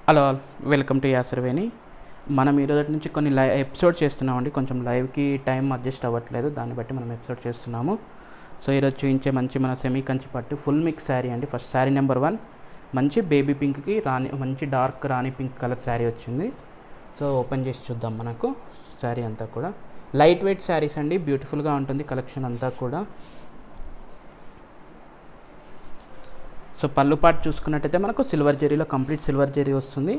Hello all, welcome to Yasarveni. మనం ఈరోజు నుంచి కొన్ని ఎపిసోడ్ చేస్తున్నామండి. కొంచెం లైవ్కి టైం అడ్జస్ట్ అవ్వట్లేదు, దాన్ని బట్టి మనం ఎపిసోడ్ చేస్తున్నాము. సో ఈరోజు చూపించే మన సెమీ కంచి పట్టు ఫుల్ మిక్స్ శారీ అండి. ఫస్ట్ శారీ నెంబర్ 1 మంచి బేబీ పింక్కి మంచి డార్క్ రాణి పింక్ కలర్ శారీ వచ్చింది. సో ఓపెన్ చేసి చూద్దాం. మనకు శారీ అంతా కూడా లైట్ వెయిట్ శారీస్ అండి, బ్యూటిఫుల్గా ఉంటుంది కలెక్షన్ అంతా కూడా. సో పళ్ళు పాటు చూసుకున్నట్టయితే మనకు సిల్వర్ జరీలో కంప్లీట్ సిల్వర్ జరీ వస్తుంది.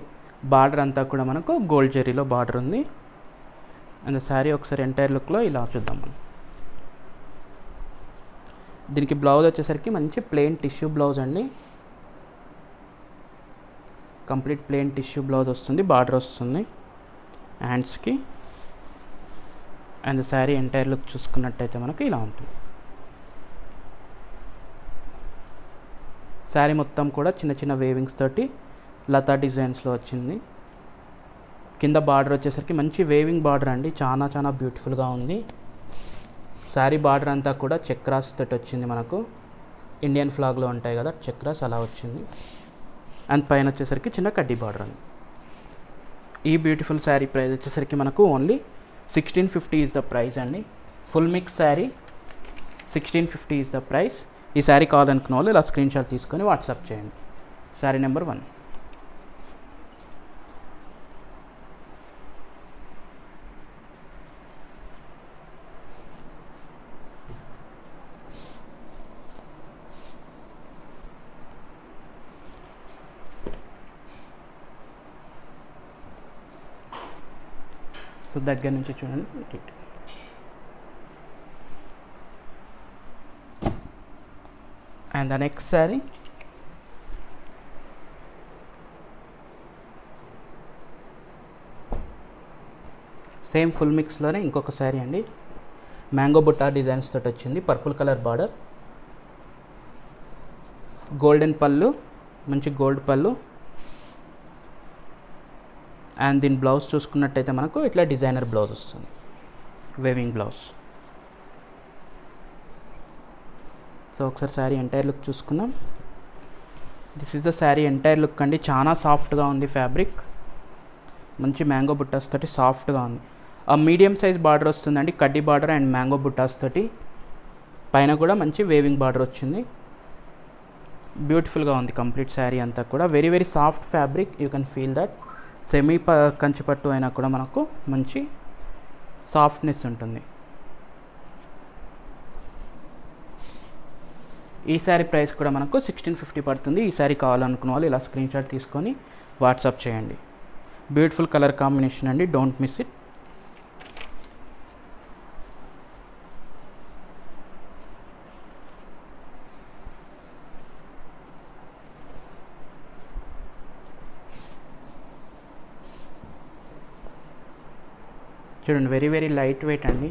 బార్డర్ అంతా కూడా మనకు గోల్డ్ జరీలో బార్డర్ ఉంది. అండ్ శారీ ఒకసారి ఎంటైర్ లుక్లో ఇలా చూద్దాం మనం. దీనికి బ్లౌజ్ వచ్చేసరికి మంచి ప్లెయిన్ టిష్యూ బ్లౌజ్ అండి. కంప్లీట్ ప్లెయిన్ టిష్యూ బ్లౌజ్ వస్తుంది, బార్డర్ వస్తుంది హ్యాండ్స్కి. అండ్ శారీ ఎంటైర్ లుక్ చూసుకున్నట్టయితే మనకు ఇలా ఉంటుంది. శారీ మొత్తం కూడా చిన్న చిన్న వేవింగ్స్ తోటి లతా డిజైన్స్లో వచ్చింది. కింద బార్డర్ వచ్చేసరికి మంచి వేవింగ్ బార్డర్ అండి, చాలా బ్యూటిఫుల్గా ఉంది. శారీ బార్డర్ అంతా కూడా చక్రాస్ తోటి వచ్చింది. మనకు ఇండియన్ ఫ్లాగ్లో ఉంటాయి కదా చక్రాస్, అలా వచ్చింది. అండ్ పైన వచ్చేసరికి చిన్న కడ్డీ బార్డర్ అండి. ఈ బ్యూటిఫుల్ శారీ ప్రైస్ వచ్చేసరికి మనకు ఓన్లీ 1650 ఈజ్ ద ప్రైస్ అండి. Full mix sari 1650 is the price. ఈ శారీ కావాలనుకున్న వాళ్ళు ఇలా స్క్రీన్ షాట్ తీసుకొని వాట్సాప్ చేయండి. శారీ నెంబర్ 1. సో దగ్గర నుంచి చూడండి. And the next sari same full మిక్స్లోనే ఇంకొక శారీ అండి. మ్యాంగో బుట్టా డిజైన్స్ తోటి వచ్చింది. పర్పుల్ కలర్ బార్డర్, గోల్డెన్ పళ్ళు, మంచి గోల్డ్ పళ్ళు. అండ్ దీని బ్లౌజ్ చూసుకున్నట్టయితే మనకు ఇట్లా డిజైనర్ బ్లౌజ్ వస్తుంది, వేవింగ్ బ్లౌజ్. సో ఒకసారి శారీ ఎంటైర్ లుక్ చూసుకుందాం. This is the sari entire look అండి. చాలా సాఫ్ట్గా ఉంది ఫ్యాబ్రిక్, మంచి మ్యాంగో బుట్టాస్ తోటి సాఫ్ట్గా ఉంది. మీడియం సైజ్ బార్డర్ వస్తుందండి, కడ్డీ బార్డర్ అండ్ మ్యాంగో బుట్టాస్ తోటి. పైన కూడా మంచి వేవింగ్ బార్డర్ వచ్చింది. బ్యూటిఫుల్గా ఉంది కంప్లీట్ శారీ అంతా కూడా. Very soft fabric, you can feel that. Semi Kanchi పట్టు అయినా కూడా మనకు మంచి సాఫ్ట్నెస్ ఉంటుంది. ఈ శారీ ప్రైస్ కూడా మనకు 1650 పడుతుంది. ఈ శారీ కావాలనుకున్న వాళ్ళు ఇలా స్క్రీన్ షాట్ తీసుకొని వాట్సాప్ చేయండి. బ్యూటిఫుల్ కలర్ కాంబినేషన్ అండి, డోంట్ మిస్ ఇట్. చూడండి, వెరీ లైట్ వెయిట్ అండి.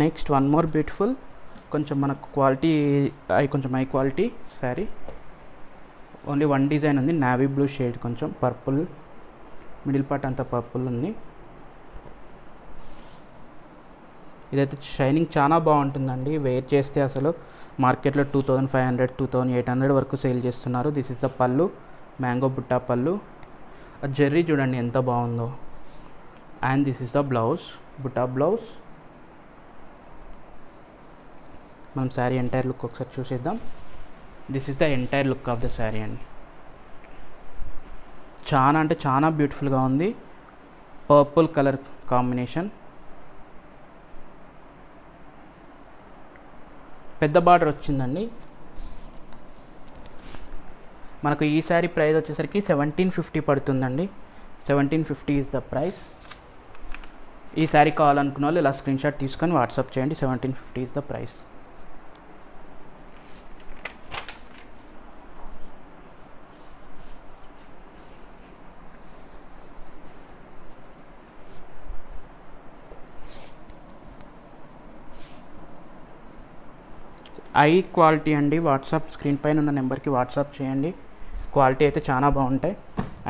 నెక్స్ట్ వన్ మోర్ బ్యూటిఫుల్, కొంచెం మనకు క్వాలిటీ కొంచెం high quality sari. Only 1 design ఉంది, నావీ బ్లూ షేడ్, కొంచెం పర్పుల్, మిడిల్ పార్ట్ అంతా పర్పుల్ ఉంది. ఇదైతే షైనింగ్ చాలా బాగుంటుందండి. వేర్ చేస్తే అసలు మార్కెట్లో 2500 2800 వరకు సేల్ చేస్తున్నారు. This is the pallu, mango butta pallu. Zari చూడండి ఎంత బాగుందో. And this is the blouse, butta blouse. మనం శారీ ఎంటైర్ లుక్ ఒకసారి చూసేద్దాం. This is the entire look of the sari అండి. చాలా బ్యూటిఫుల్గా ఉంది. పర్పుల్ కలర్ కాంబినేషన్, పెద్ద బార్డర్ వచ్చిందండి. మనకు ఈ శారీ ప్రైస్ వచ్చేసరికి 1750 పడుతుందండి. 1750 ఈజ్ ద ప్రైస్. ఈ శారీ కావాలనుకున్న వాళ్ళు ఇలా స్క్రీన్ షాట్ తీసుకొని వాట్సాప్ చేయండి. 1750 is the price. High quality అండి. వాట్సాప్ స్క్రీన్ పైన ఉన్న నెంబర్కి వాట్సాప్ చేయండి. క్వాలిటీ అయితే చాలా బాగుంటాయి.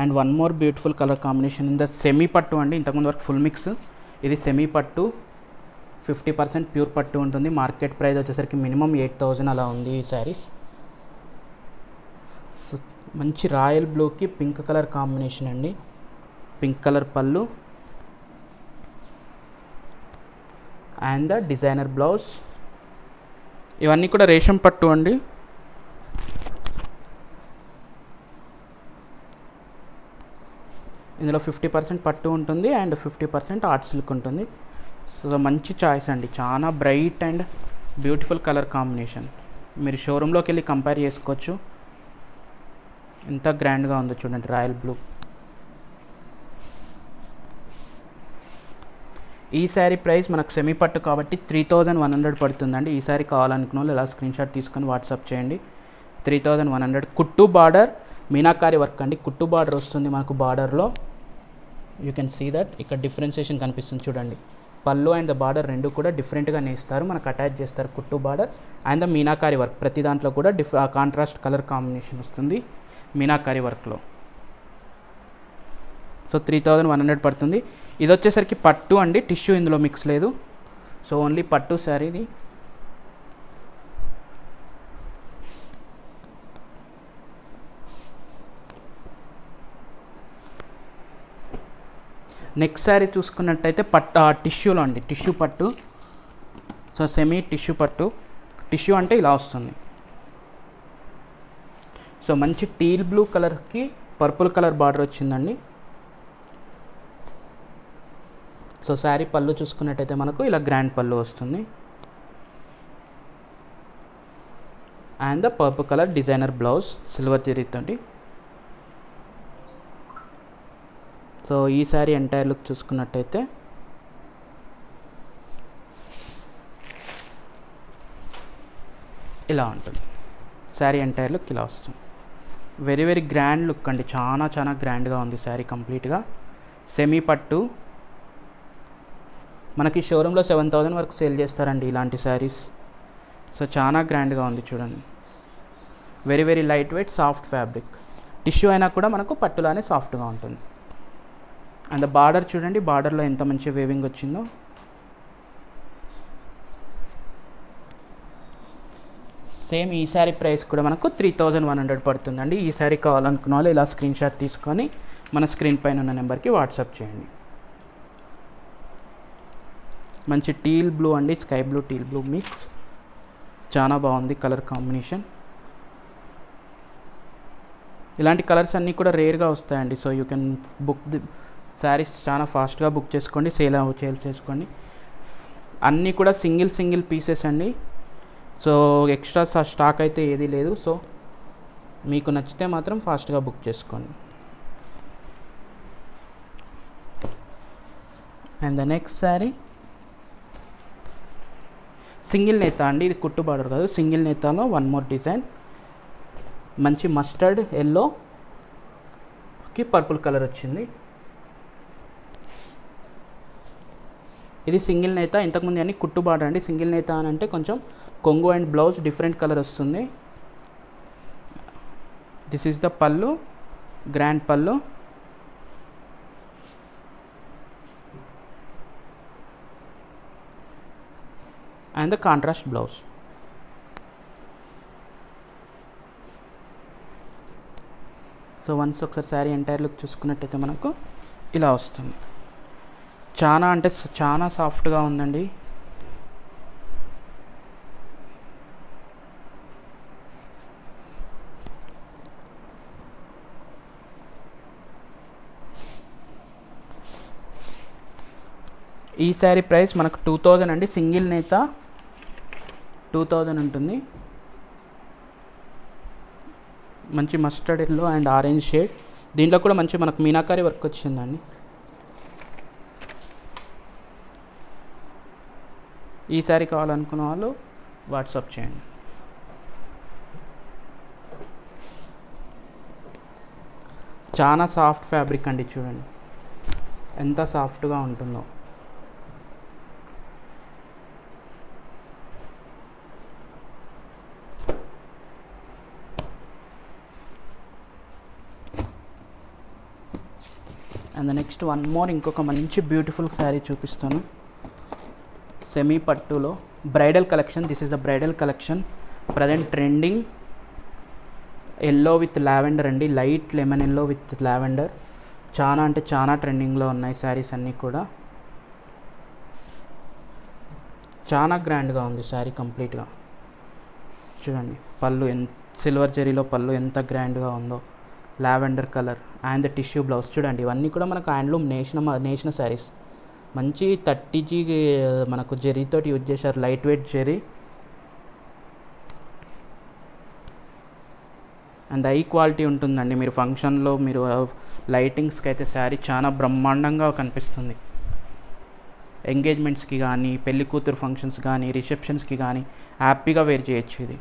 And one more beautiful colour combination in the semi పట్టు అండి. ఇంతకుముందు వరకు ఫుల్ మిక్స్, ఇది సెమీ పట్టు. 50% ప్యూర్ పట్టు ఉంటుంది. మార్కెట్ ప్రైస్ వచ్చేసరికి మినిమం 8,000 అలా ఉంది ఈ శారీస్. సో మంచి రాయల్ బ్లూకి పింక్ కలర్ కాంబినేషన్ అండి. పింక్ కలర్ పళ్ళు అండ్ ద డిజైనర్ బ్లౌజ్. ఇవన్నీ కూడా రేషం పట్టు అండి. ఇందులో 50% పట్టు ఉంటుంది అండ్ 50% ఆర్ట్ సిల్క్ ఉంటుంది. సో మంచి చాయిస్ అండి, చాలా bright and beautiful colour combination. మీరు షోరూంలోకి వెళ్ళి కంపేర్ చేసుకోవచ్చు. ఎంత గ్రాండ్గా ఉందో చూడండి రాయల్ బ్లూ. ఈ శారీ ప్రైస్ మనకు సెమీ పట్టు కాబట్టి 3,100 పడుతుందండి. ఈ శారీ కావాలనుకున్న వాళ్ళు ఇలా స్క్రీన్ షాట్ తీసుకొని వాట్సాప్ చేయండి. 3,100. కుట్టు బార్డర్ మీనాకారి వర్క్ అండి. కుట్టు బార్డర్ వస్తుంది మనకు. బార్డర్లో యూ కెన్ సీ దట్ ఇక్కడ డిఫరెన్షియేషన్ కనిపిస్తుంది చూడండి. పళ్ళు అండ్ ద బార్డర్ రెండు కూడా డిఫరెంట్గా నేస్తారు, మనకు అటాచ్ చేస్తారు కుట్టు border and the meenakari work. ప్రతి దాంట్లో కూడా కాంట్రాస్ట్ కలర్ కాంబినేషన్ వస్తుంది మీనాకారి వర్క్లో. సో 3,100 పడుతుంది. ఇది వచ్చేసరికి పట్టు అండి, టిష్యూ ఇందులో మిక్స్ లేదు. సో ఓన్లీ పట్టు శారీ ఇది. నెక్స్ట్ శారీ చూసుకున్నట్టయితే టిష్యూలో అండి, టిష్యూ పట్టు. సో సెమీ టిష్యూ పట్టు. టిష్యూ అంటే ఇలా వస్తుంది. సో మంచి టీల్ బ్లూ కలర్కి పర్పుల్ కలర్ బార్డర్ వచ్చిందండి. సో శారీ పళ్ళు చూసుకున్నట్టయితే మనకు ఇలా గ్రాండ్ పళ్ళు వస్తుంది and the purple colour designer blouse silver జరీతోటి. సో ఈ శారీ ఎంటైర్ లుక్ చూసుకున్నట్టయితే ఇలా ఉంటుంది. శారీ ఎంటైర్ లుక్ ఇలా వస్తుంది. వెరీ వెరీ గ్రాండ్ లుక్ అండి, చాలా చాలా గ్రాండ్గా ఉంది శారీ కంప్లీట్గా. సెమీ పట్టు మనకి షోరూంలో 7,000 వరకు సేల్ చేస్తారండి ఇలాంటి శారీస్. సో చాలా గ్రాండ్గా ఉంది చూడండి. Very very light weight soft fabric. Tissue అయినా కూడా మనకు పట్టులానే సాఫ్ట్గా ఉంటుంది. అండ్ బార్డర్ చూడండి, బార్డర్లో ఎంత మంచి వేవింగ్ వచ్చిందో. సేమ్ ఈ శారీ ప్రైస్ కూడా మనకు 3,100 పడుతుందండి. ఈ శారీ కావాలనుకున్న వాళ్ళు ఇలా స్క్రీన్ షాట్ తీసుకొని మన స్క్రీన్ పైన ఉన్న నెంబర్కి వాట్సాప్ చేయండి. మంచి టీల్ బ్లూ అండి, sky blue teal blue mix. చాలా బాగుంది కలర్ కాంబినేషన్. ఇలాంటి కలర్స్ అన్నీ కూడా రేర్గా వస్తాయండి. So you can book the saris చాలా ఫాస్ట్గా బుక్ చేసుకోండి, సేల్ చేసుకోండి. అన్నీ కూడా సింగిల్ పీసెస్ అండి. సో ఎక్స్ట్రా స్టాక్ అయితే ఏదీ లేదు. సో మీకు నచ్చితే మాత్రం ఫాస్ట్గా బుక్ చేసుకోండి. And the next sari single నేత అండి. ఇది కుట్టు బార్డర్ కాదు, సింగిల్ నేతలో వన్ మోర్ డిజైన్. మంచి మస్టర్డ్ ఎల్లోకి పర్పుల్ కలర్ వచ్చింది. ఇది సింగిల్ నేత. ఇంతకుముందు అన్ని కుట్టు బార్డర్ అండి. సింగిల్ నేత అని అంటే కొంచెం కొంగు అండ్ బ్లౌజ్ డిఫరెంట్ కలర్ వస్తుంది. దిస్ ఈజ్ ద పళ్ళు, గ్రాండ్ పళ్ళు. And the contrast blouse. So once ఒకసారి శారీ ఎంటైర్ లుక్ చూసుకున్నట్టయితే మనకు ఇలా వస్తుంది. చాలా అంటే చాలా సాఫ్ట్గా ఉందండి. ఈ శారీ ప్రైస్ మనకు 2,000 అండి. సింగిల్ నేత 2,000 ఉంటుంది. మంచి mustard yellow and orange shade. దీంట్లో కూడా మంచి మనకు మీనాకారి వర్క్ వచ్చిందండి. ఈ శారీ కావాలనుకున్న వాళ్ళు వాట్సాప్ చేయండి. చాలా సాఫ్ట్ ఫ్యాబ్రిక్ అండి, చూడండి ఎంత సాఫ్ట్గా ఉంటుందో. అండ్ నెక్స్ట్ వన్ మోర్ ఇంకొక మంచి బ్యూటిఫుల్ శారీ చూపిస్తాను. సెమీ పట్టులో bridal collection. This is the bridal collection. Present trending yellow with lavender అండి, light lemon yellow with lavender. చాలా అంటే చాలా ట్రెండింగ్లో ఉన్నాయి శారీస్ అన్నీ కూడా. చాలా గ్రాండ్గా ఉంది శారీ కంప్లీట్గా. చూడండి పళ్ళు సిల్వర్ జరీలో పళ్ళు ఎంత గ్రాండ్గా ఉందో. Lavender colour and the tissue blouse. చూడండి ఇవన్నీ కూడా మనకు హ్యాండ్లూమ్ నేసిన శారీస్. మంచి 30G మనకు జరీతోటి యూజ్ చేశారు, light weight zari. And high quality ఉంటుందండి. మీరు ఫంక్షన్లో మీరు లైటింగ్స్కి అయితే శారీ చాలా బ్రహ్మాండంగా కనిపిస్తుంది. ఎంగేజ్మెంట్స్కి కానీ, పెళ్లి కూతురు ఫంక్షన్స్ కానీ, రిసెప్షన్స్కి కానీ హ్యాపీగా వేర్ చేయొచ్చు. ఇది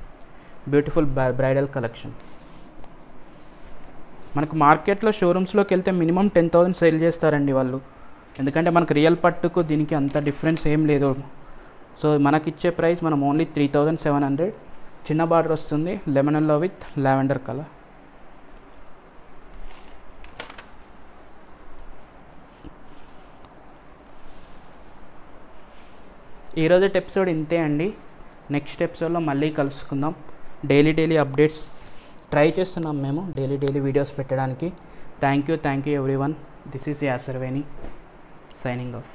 బ్యూటిఫుల్ బ్రైడల్ కలెక్షన్. మనకు మార్కెట్లో షోరూమ్స్లోకి వెళ్తే మినిమం 10,000 సేల్ చేస్తారండి వాళ్ళు. ఎందుకంటే మనకు రియల్ పట్టుకు దీనికి అంత డిఫరెన్స్ ఏం లేదు. సో మనకిచ్చే ప్రైస్ మనం ఓన్లీ 3,700. చిన్న బార్డర్ వస్తుంది, lemon yellow with lavender colour. ఈరోజు ఎపిసోడ్ ఇంతే అండి. నెక్స్ట్ ఎపిసోడ్లో మళ్ళీ కలుసుకుందాం. డైలీ అప్డేట్స్ ట్రై చేస్తున్నాం మేము, డైలీ వీడియోస్ పెట్టడానికి. Thank you everyone. This is Yasarveni signing of.